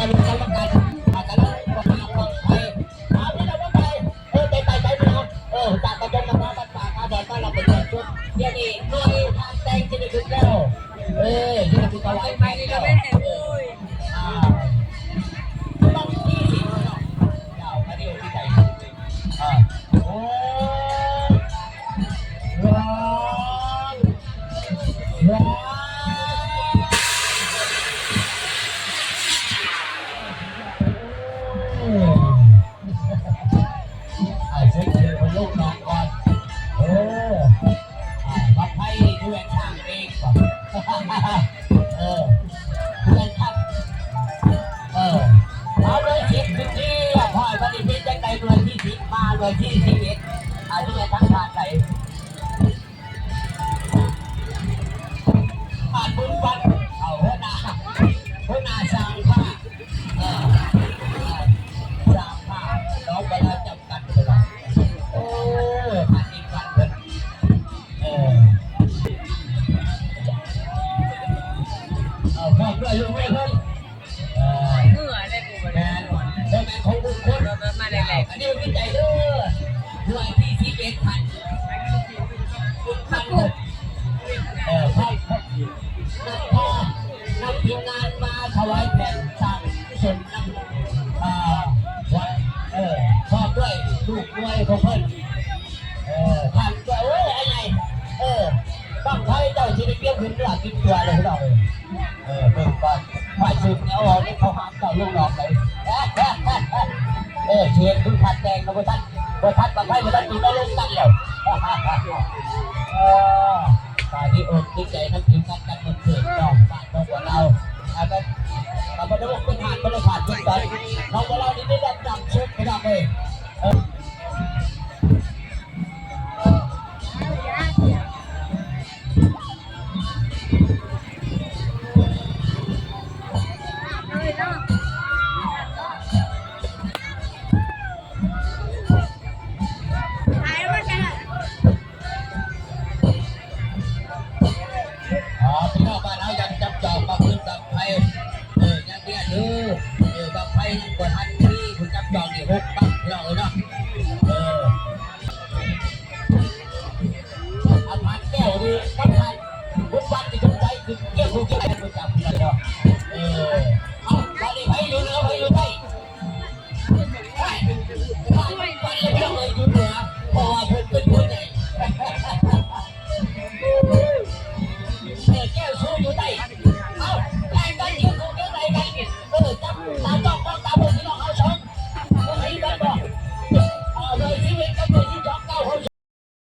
การลุ้นกันกันกันแล้วไปเอาไปแล้วไปไปไปน้องจากกระจกกระป๋าปากกาบอลก็เราเป็นชุดเดี๋ยวนี้ด้วยทางแดงที่นี่คือแล้วที่นี่คือตะวันไปแล้วต้องที่สิเจ้าอันนี้ที่ไหนโอ้ร้อนร้อนเช็คเช็คลูกน้องก่อนมาให้ด้วยทางเองก่อนด้วยทางเอาเลยสิบที่พ่อวันนี้เป็นยังไงด้วยที่สิบมาด้วยที่11ด้วยทั้งทางไหนผ่านบุญวันเอาหัวหน้าสร้างผ้าสร้างผ้าน้องเวลาจำกัดเวลาผ่านอีกวันเลยพ่อเพื่อนลูกไม่เพิ่มเหงื่อเลยกูแม่ของบุคคลมาแรกอันนี้วิจัยเด้อด้วยที่11,000พันพ่อนำทีมงานมาถวายแผ่นสั่งส่วนนำวัดชอบด้วยลูกด้วยของเพิ่นทำด้วยอะไรต้องใช้เจ้าชีวิตเกี่ยวขึ้นด้วยกินตัวเลยเราเบิ่งก่อนฝ่ายสืบเนี่ยเอาเขาหามเจ้าลูกน้องเลยเชียร์ทุกท่านแดงนะพวกท่านบางท่านพวกท่านกินได้ลงกันแล้วตอนนี้อกดีใจน้ำพิมพ์กันมันเกิดน้องบ้านน้องของเราแต่มาดูเป็นหาดบริษัทจริงๆน้องของเรานี่